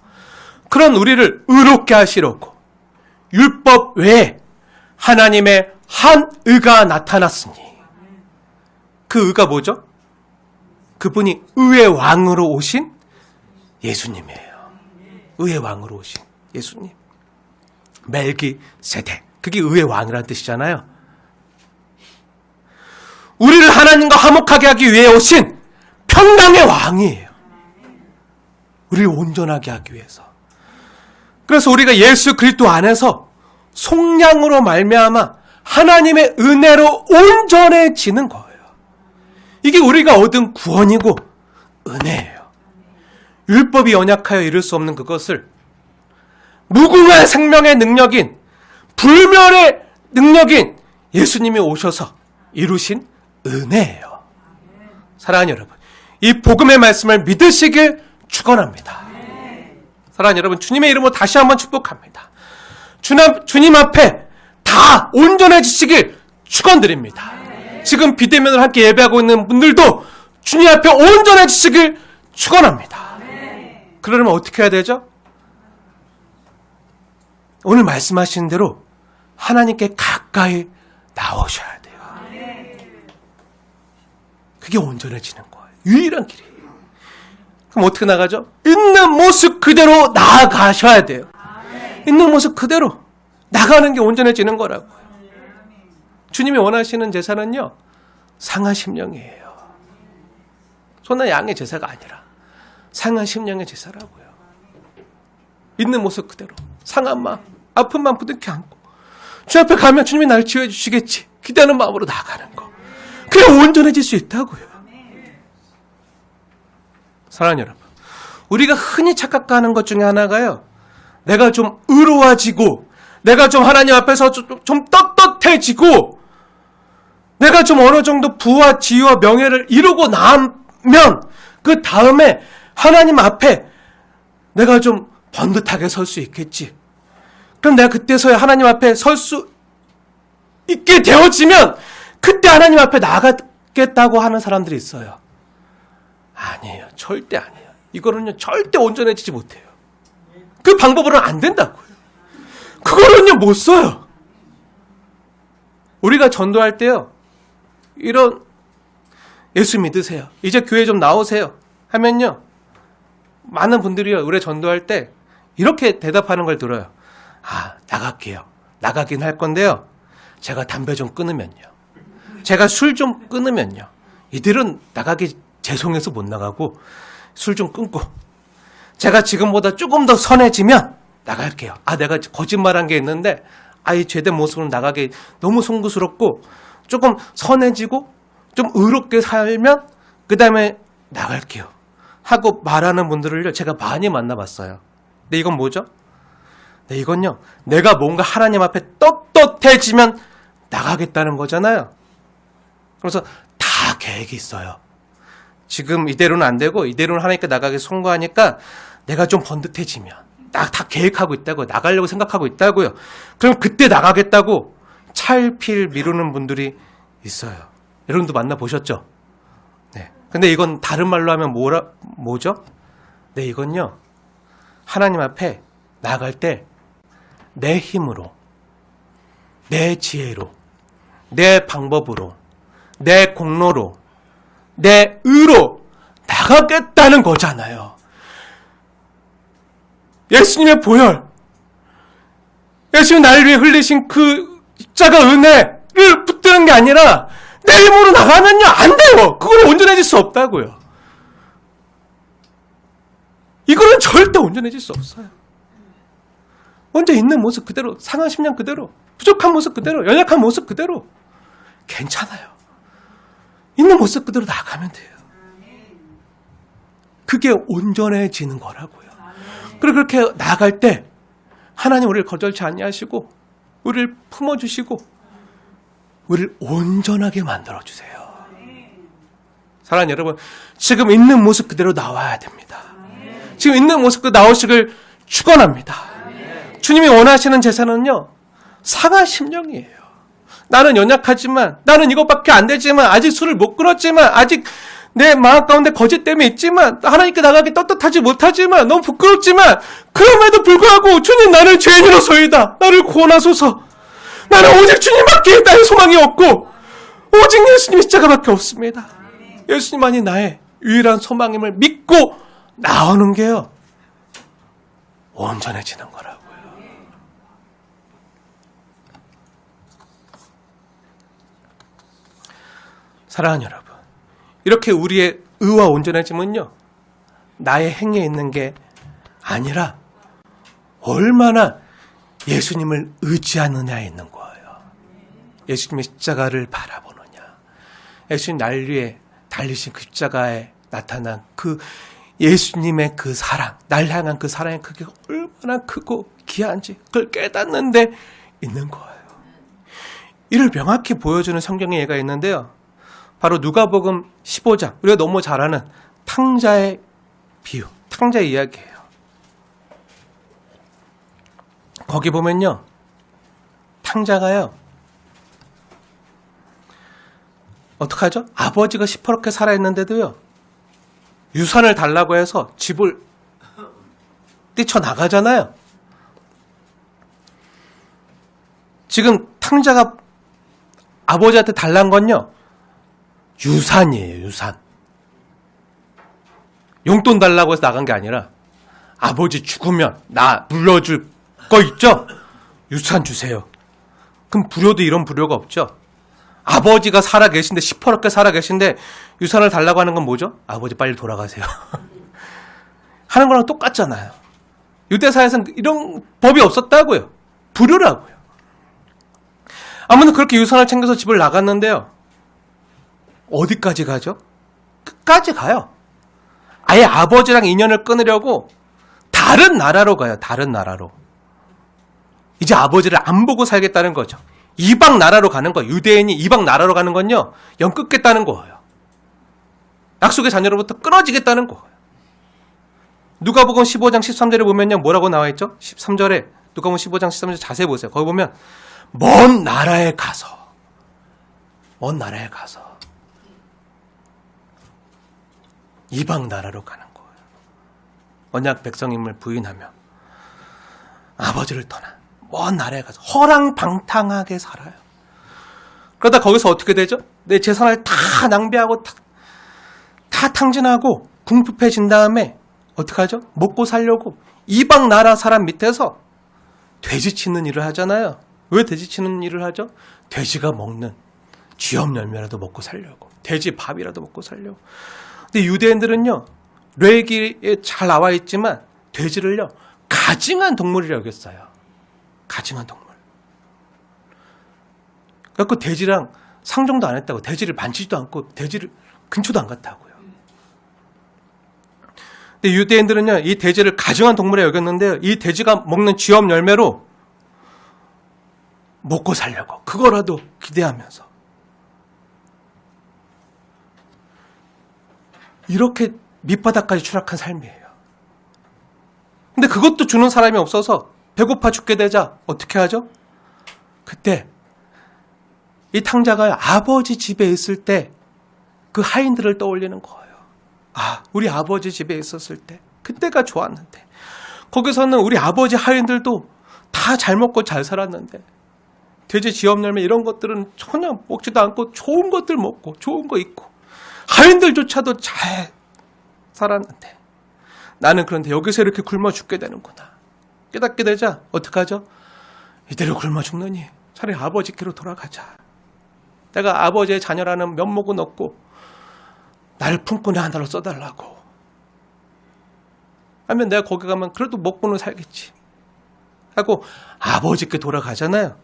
그런 우리를 의롭게 하시려고 율법 외에 하나님의 한 의가 나타났으니, 그 의가 뭐죠? 그분이 의의 왕으로 오신 예수님이에요. 의의 왕으로 오신 예수님. 멜기세덱. 그게 의의 왕이라는 뜻이잖아요. 우리를 하나님과 화목하게 하기 위해 오신 평강의 왕이에요. 우리를 온전하게 하기 위해서. 그래서 우리가 예수 그리스도 안에서 속량으로 말미암아 하나님의 은혜로 온전해지는 거예요. 이게 우리가 얻은 구원이고 은혜예요. 율법이 연약하여 이룰 수 없는 그것을 무궁한 생명의 능력인, 불멸의 능력인 예수님이 오셔서 이루신 은혜예요. 사랑하는 여러분, 이 복음의 말씀을 믿으시길 축원합니다. 사랑하는 여러분, 주님의 이름으로 다시 한번 축복합니다. 주님 앞에 다 온전해지시길 축원드립니다. 지금 비대면으로 함께 예배하고 있는 분들도 주님 앞에 온전해지시길 축원합니다. 그러려면 어떻게 해야 되죠? 오늘 말씀하신 대로 하나님께 가까이 나오셔야 돼요. 그게 온전해지는 거예요. 유일한 길이에요. 그럼 어떻게 나가죠? 있는 모습 그대로 나아가셔야 돼요. 있는 모습 그대로 나가는 게 온전해지는 거라고요. 주님이 원하시는 제사는요, 상한 심령이에요. 소나 양의 제사가 아니라 상한 심령의 제사라고요. 있는 모습 그대로 상한 마음, 아픈 마음 부둥켜 안고 주 앞에 가면 주님이 나를 치유해 주시겠지 기대하는 마음으로 나가는 거. 그게 온전해질 수 있다고요. 사랑하는 여러분, 우리가 흔히 착각하는 것 중에 하나가요, 내가 좀 의로워지고 내가 좀 하나님 앞에서 좀 떳떳해지고 내가 좀 어느 정도 부와 지위와 명예를 이루고 나면 그 다음에 하나님 앞에 내가 좀 번듯하게 설 수 있겠지. 그럼 내가 그때서야 하나님 앞에 설 수 있게 되어지면 그때 하나님 앞에 나가겠다고 하는 사람들이 있어요. 아니에요. 절대 아니에요. 이거는요, 절대 온전해지지 못해요. 그 방법으로는 안 된다고요. 그거는요, 못 써요. 우리가 전도할 때요, 이런 예수 믿으세요, 이제 교회 좀 나오세요 하면요, 많은 분들이요, 우리 전도할 때 이렇게 대답하는 걸 들어요. 아, 나갈게요. 나가긴 할 건데요, 제가 담배 좀 끊으면요, 제가 술 좀 끊으면요, 이들은 나가기 죄송해서 못 나가고 술 좀 끊고 제가 지금보다 조금 더 선해지면 나갈게요. 아, 내가 거짓말한 게 있는데 이 죄된 모습으로 나가기 너무 송구스럽고 조금 선해지고 좀 의롭게 살면 그 다음에 나갈게요 하고 말하는 분들을요, 제가 많이 만나봤어요. 근데 이건 뭐죠? 네, 이건요, 내가 뭔가 하나님 앞에 떳떳해지면 나가겠다는 거잖아요. 그래서 다 계획이 있어요. 지금 이대로는 안 되고 이대로는 하나님께 나가기 송구하니까 내가 좀 번듯해지면 다 계획하고 있다고요. 나가려고 생각하고 있다고요. 그럼 그때 나가겠다고 차일피일 미루는 분들이 있어요. 여러분도 만나보셨죠? 네. 근데 이건 다른 말로 하면 뭐죠? 네, 이건요, 하나님 앞에 나갈 때 내 힘으로, 내 지혜로, 내 방법으로, 내 공로로, 내 의로 나가겠다는 거잖아요. 예수님의 보혈, 예수님 나를 위해 흘리신 그 십자가 은혜를 붙드는 게 아니라 내 힘으로 나가면요, 안 돼요. 그거는 온전해질 수 없다고요. 이거는 절대 온전해질 수 없어요. 먼저 있는 모습 그대로, 상한 심령 그대로, 부족한 모습 그대로, 연약한 모습 그대로 괜찮아요. 있는 모습 그대로 나가면 돼요. 그게 온전해지는 거라고요. 그리고 그렇게 나아갈 때 하나님 우리를 거절치 아니하시고 우리를 품어주시고 우리를 온전하게 만들어주세요. 사랑하는 여러분, 지금 있는 모습 그대로 나와야 됩니다. 지금 있는 모습 그대로 나오시길 축원합니다. 주님이 원하시는 제사는요, 상한 심령이에요. 나는 연약하지만, 나는 이것밖에 안 되지만, 아직 술을 못 끊었지만, 아직 내 마음 가운데 거짓 때문에 있지만, 하나님께 나가기 떳떳하지 못하지만, 너무 부끄럽지만, 그럼에도 불구하고 주님, 나는 죄인으로서이다. 나를 구원하소서. 나는 오직 주님밖에 나의 소망이 없고 오직 예수님 십자가밖에 없습니다. 예수님만이 나의 유일한 소망임을 믿고 나오는 게요, 온전해지는 거라고요. 사랑하는 여러분, 이렇게 우리의 의와 온전해짐은요, 나의 행위에 있는 게 아니라 얼마나 예수님을 의지하느냐에 있는 거예요. 예수님의 십자가를 바라보느냐, 예수님 날 위해 달리신 그 십자가에 나타난 그 예수님의 그 사랑, 날 향한 그 사랑의 크기가 얼마나 크고 귀한지 그걸 깨닫는데 있는 거예요. 이를 명확히 보여주는 성경의 예가 있는데요, 바로 누가복음 15장, 우리가 너무 잘 아는 탕자의 비유, 탕자의 이야기예요. 거기 보면요, 탕자가요, 어떡하죠? 아버지가 시퍼렇게 살아있는데도요, 유산을 달라고 해서 집을 뛰쳐나가잖아요. 지금 탕자가 아버지한테 달란 건요, 유산이에요, 유산. 용돈 달라고 해서 나간 게 아니라, 아버지 죽으면 나 물려줄 거 있죠? 유산 주세요. 그럼 불효도 이런 불효가 없죠? 아버지가 살아계신데, 시퍼렇게 살아계신데 유산을 달라고 하는 건 뭐죠? 아버지 빨리 돌아가세요. 하는 거랑 똑같잖아요. 유대사에서는 이런 법이 없었다고요. 불효라고요. 아무튼 그렇게 유산을 챙겨서 집을 나갔는데요, 어디까지 가죠? 끝까지 가요. 아예 아버지랑 인연을 끊으려고 다른 나라로 가요. 다른 나라로. 이제 아버지를 안 보고 살겠다는 거죠. 이방 나라로 가는 거예요. 유대인이 이방 나라로 가는 건요, 영 끊겠다는 거예요. 약속의 자녀로부터 끊어지겠다는 거예요. 누가복음 15장 13절에 보면요, 뭐라고 나와 있죠? 13절에 누가복음 15장 13절 자세히 보세요. 거기 보면 먼 나라에 가서 이방 나라로 가는 거예요. 언약 백성임을 부인하며 아버지를 떠나 먼 나라에 가서 허랑방탕하게 살아요. 그러다 거기서 어떻게 되죠? 내 재산을 다 낭비하고 다 탕진하고 궁핍해진 다음에 어떻게 하죠? 먹고 살려고 이방 나라 사람 밑에서 돼지 치는 일을 하잖아요. 왜 돼지 치는 일을 하죠? 돼지가 먹는 쥐염 열매라도 먹고 살려고, 돼지 밥이라도 먹고 살려고. 근데 유대인들은요, 레위기에 잘 나와 있지만 돼지를요, 가증한 동물이라고 여겼어요. 가증한 동물. 그래서 돼지랑 상종도 안 했다고, 돼지를 만지지도 않고 돼지를 근처도 안 갔다고요. 근데 유대인들은요, 이 돼지를 가증한 동물에 여겼는데요, 이 돼지가 먹는 쥐염 열매로 먹고 살려고, 그거라도 기대하면서 이렇게 밑바닥까지 추락한 삶이에요. 근데 그것도 주는 사람이 없어서 배고파 죽게 되자 어떻게 하죠? 그때 이 탕자가 아버지 집에 있을 때 그 하인들을 떠올리는 거예요. 아, 우리 아버지 집에 있었을 때 그때가 좋았는데, 거기서는 우리 아버지 하인들도 다 잘 먹고 잘 살았는데 돼지 지엽 열매 이런 것들은 전혀 먹지도 않고 좋은 것들 먹고 좋은 거 입고 하인들조차도 잘 살았는데 나는 그런데 여기서 이렇게 굶어 죽게 되는구나. 깨닫게 되자 어떡하죠? 이대로 굶어 죽느니 차라리 아버지께로 돌아가자. 내가 아버지의 자녀라는 면목은 없고 나를 품꾼의 하나로 써달라고 하면 내가 거기 가면 그래도 먹고는 살겠지 하고 아버지께 돌아가잖아요.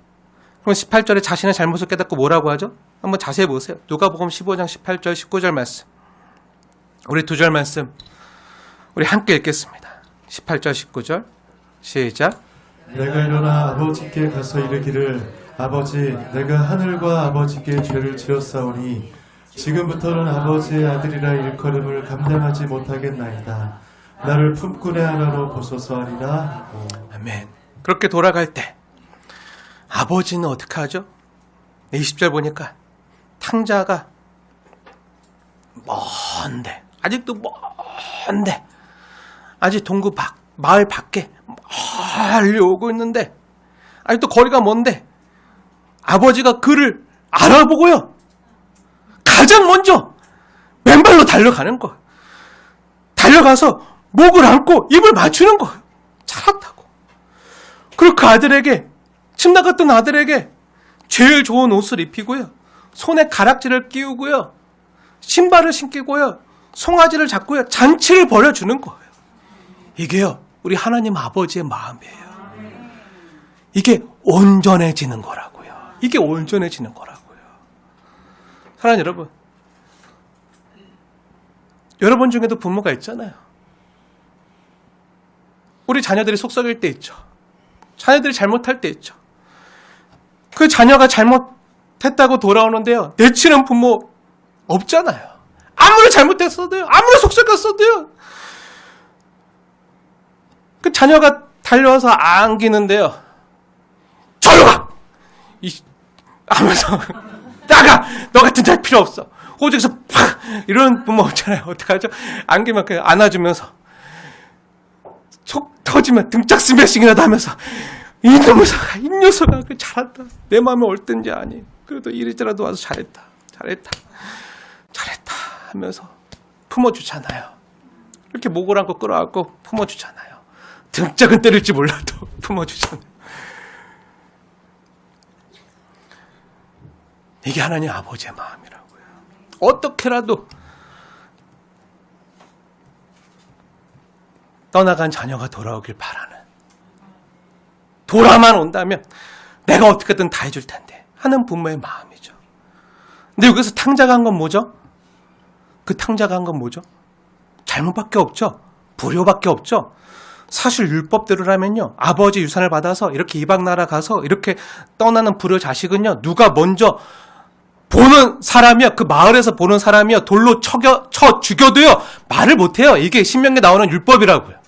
그럼 18절에 자신의 잘못을 깨닫고 뭐라고 하죠? 한번 자세히 보세요. 누가복음 15장 18절 19절 말씀. 우리 두 절 말씀 우리 함께 읽겠습니다. 18절 19절 시작. 내가 일어나 아버지께 가서 이르기를 아버지 내가 하늘과 아버지께 죄를 지었사오니 지금부터는 아버지의 아들이라 일컬음을 감당하지 못하겠나이다. 나를 품꾼의 하나로 보소서 하리라 하고. 아멘. 그렇게 돌아갈 때 아버지는 어떻게 하죠? 20절 보니까 탕자가 먼데 아직도 먼데 아직 동구 마을 밖에 멀리 오고 있는데 아직도 거리가 먼데 아버지가 그를 알아보고요. 가장 먼저 맨발로 달려가는 거예요. 달려가서 목을 안고 입을 맞추는 거예요. 잘한다고. 그리고 그 아들에게 침 나갔던 아들에게 제일 좋은 옷을 입히고요. 손에 가락지를 끼우고요. 신발을 신기고요. 송아지를 잡고요. 잔치를 벌여주는 거예요. 이게요. 우리 하나님 아버지의 마음이에요. 이게 온전해지는 거라고요. 이게 온전해지는 거라고요. 사랑하는 여러분. 여러분 중에도 부모가 있잖아요. 우리 자녀들이 속썩일 때 있죠. 자녀들이 잘못할 때 있죠. 그 자녀가 잘못했다고 돌아오는데요. 내치는 부모 없잖아요. 아무리 잘못했어도요. 아무리 속썩였어도요. 그 자녀가 달려와서 안기는데요. 저리 가! 하면서 나가! 너 같은 자식 필요 없어. 호적에서 팍! 이런 부모 없잖아요. 어떡하죠? 안기면 그냥 안아주면서 속 터지면 등짝 스매싱이라도 하면서 이 녀석아 잘한다. 내 마음에 옳든지 아니. 그래도 이리저리도 와서 잘했다 하면서 품어주잖아요. 이렇게 목을 안고 끌어안고 품어주잖아요. 등짝은 때릴지 몰라도 품어주잖아요. 이게 하나님 아버지의 마음이라고요. 어떻게라도 떠나간 자녀가 돌아오길 바라는, 돌아만 온다면 내가 어떻게든 다 해줄 텐데 하는 부모의 마음이죠. 근데 여기서 탕자가 한 건 뭐죠? 그 탕자가 한 건 뭐죠? 잘못밖에 없죠. 불효밖에 없죠. 사실 율법대로라면요, 아버지 유산을 받아서 이렇게 이방 나라 가서 이렇게 떠나는 불효 자식은요, 누가 먼저 보는 사람이요, 그 마을에서 보는 사람이요, 돌로 쳐 죽여도요 말을 못해요. 이게 신명기에 나오는 율법이라고요.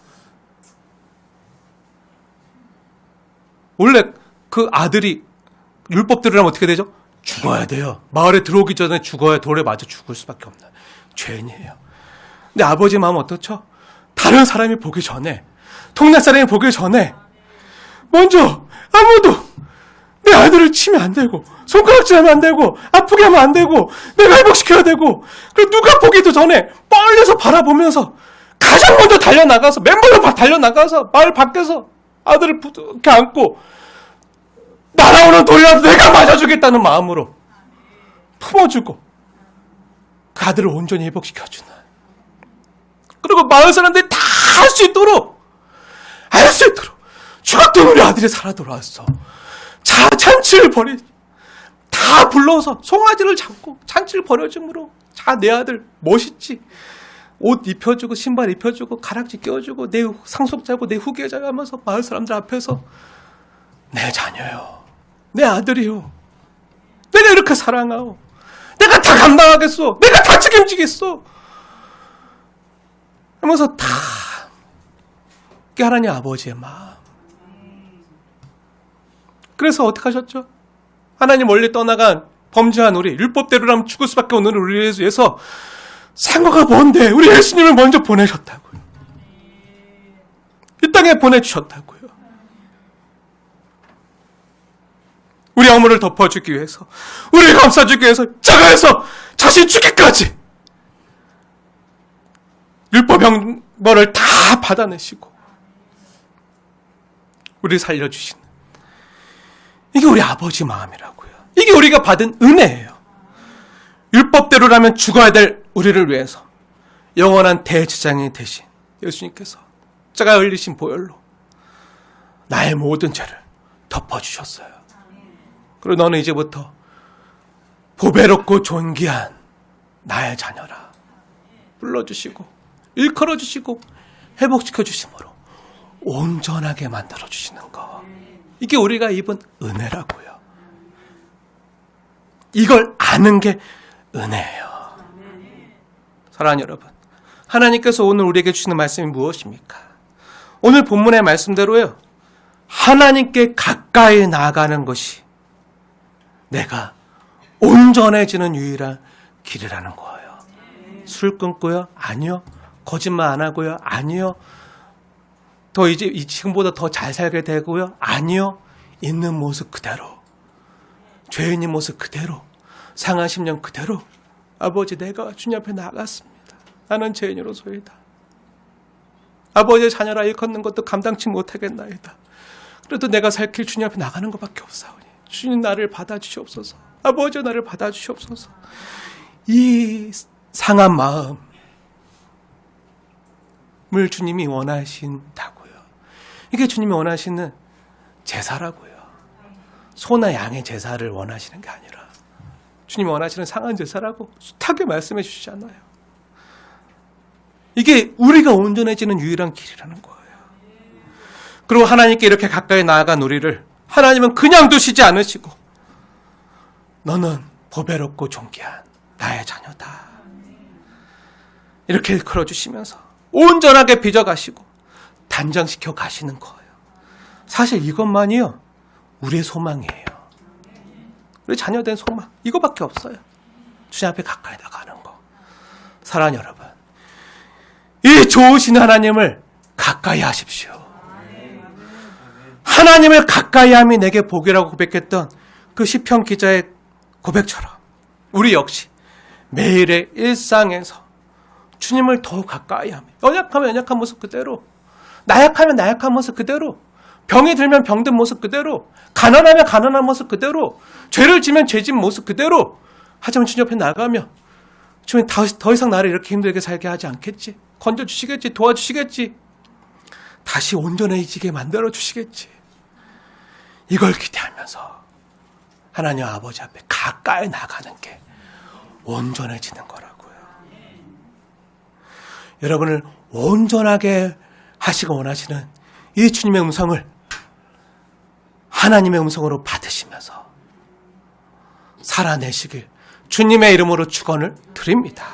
원래 그 아들이 율법대로라면 어떻게 되죠? 죽어야 돼요. 마을에 들어오기 전에 죽어야, 돌에 맞아 죽을 수밖에 없는 죄인이에요. 근데 아버지 마음은 어떻죠? 다른 사람이 보기 전에, 동네 사람이 보기 전에 먼저 아무도 내 아들을 치면 안 되고, 손가락질하면 안 되고, 아프게 하면 안 되고, 내가 회복시켜야 되고, 그리고 누가 보기도 전에 멀리서 바라보면서 가장 먼저 달려나가서, 맨발로 달려나가서 마을 밖에서 아들을 부둥켜 안고 날아오는 돌이라도 내가 맞아주겠다는 마음으로 품어주고 그 아들을 온전히 회복시켜주는, 그리고 마을 사람들이 다 알 수 있도록 죽었던 우리 아들이 살아 돌아왔어. 자, 잔치를 다 불러서 송아지를 잡고 잔치를 벌여줌으로, 자, 내 아들 멋있지? 옷 입혀주고 신발 입혀주고 가락지 끼워주고 내 상속자고 내 후계자가 하면서 마을 사람들 앞에서 내 자녀요, 내 아들이요, 내가 이렇게 사랑하오, 내가 다 감당하겠어, 내가 다 책임지겠어 하면서 다, 그게 하나님 아버지의 마음. 그래서 어떻게 하셨죠? 하나님 멀리 떠나간 범죄한 우리, 율법대로라면 죽을 수밖에 없는 우리를 위해서 생각가 뭔데 우리 예수님을 먼저 보내셨다고요. 이 땅에 보내주셨다고요. 우리 허물을 덮어주기 위해서, 우리를 감싸주기 위해서 자가에서 자신 죽기까지 율법 형벌을 다 받아내시고 우리를 살려주시는, 이게 우리 아버지 마음이라고요. 이게 우리가 받은 은혜예요. 율법대로라면 죽어야 될 우리를 위해서 영원한 대제사장이 되신 예수님께서 자가 흘리신 보혈로 나의 모든 죄를 덮어주셨어요. 그리고 너는 이제부터 보배롭고 존귀한 나의 자녀라 불러주시고 일컬어주시고 회복시켜주심으로 온전하게 만들어주시는 거, 이게 우리가 입은 은혜라고요. 이걸 아는 게 은혜예요. 사랑하는 여러분, 하나님께서 오늘 우리에게 주시는 말씀이 무엇입니까? 오늘 본문의 말씀대로요, 하나님께 가까이 나아가는 것이 내가 온전해지는 유일한 길이라는 거예요. 술 끊고요? 아니요. 거짓말 안 하고요? 아니요. 더 이제 지금보다 더 잘 살게 되고요? 아니요. 있는 모습 그대로, 죄인인 모습 그대로, 상한 심령 그대로, 아버지 내가 주님 앞에 나갔습니다. 나는 죄인으로소이다. 아버지의 자녀라 일컫는 것도 감당치 못하겠나이다. 그래도 내가 살 길 주님 앞에 나가는 것밖에 없사오니 주님 나를 받아주시옵소서. 아버지 나를 받아주시옵소서. 이 상한 마음을 주님이 원하신다고요. 이게 주님이 원하시는 제사라고요. 소나 양의 제사를 원하시는 게 아니라 주님이 원하시는 상한 제사라고 숱하게 말씀해 주시잖아요. 이게 우리가 온전해지는 유일한 길이라는 거예요. 그리고 하나님께 이렇게 가까이 나아간 우리를 하나님은 그냥 두시지 않으시고 너는 보배롭고 존귀한 나의 자녀다, 이렇게 일컬어주시면서 온전하게 빚어가시고 단장시켜 가시는 거예요. 사실 이것만이요 우리의 소망이에요. 우리 자녀된 소망, 이거밖에 없어요. 주님 앞에 가까이 나가는 거. 사랑하는 여러분, 이 좋으신 하나님을 가까이 하십시오. 하나님을 가까이 함이 내게 복이라고 고백했던 그 시편 기자의 고백처럼 우리 역시 매일의 일상에서 주님을 더욱 가까이 하며, 연약하면 연약한 모습 그대로, 나약하면 나약한 모습 그대로, 병이 들면 병든 모습 그대로, 가난하면 가난한 모습 그대로, 죄를 지면 죄진 모습 그대로, 하지만 주님 옆에 나가며 주님 더 이상 나를 이렇게 힘들게 살게 하지 않겠지, 건져주시겠지, 도와주시겠지, 다시 온전해지게 만들어주시겠지, 이걸 기대하면서 하나님 아버지 앞에 가까이 나가는 게 온전해지는 거라고요. 여러분을 온전하게 하시고 원하시는 이 주님의 음성을 하나님의 음성으로 받으시면서 살아내시길 주님의 이름으로 축원을 드립니다.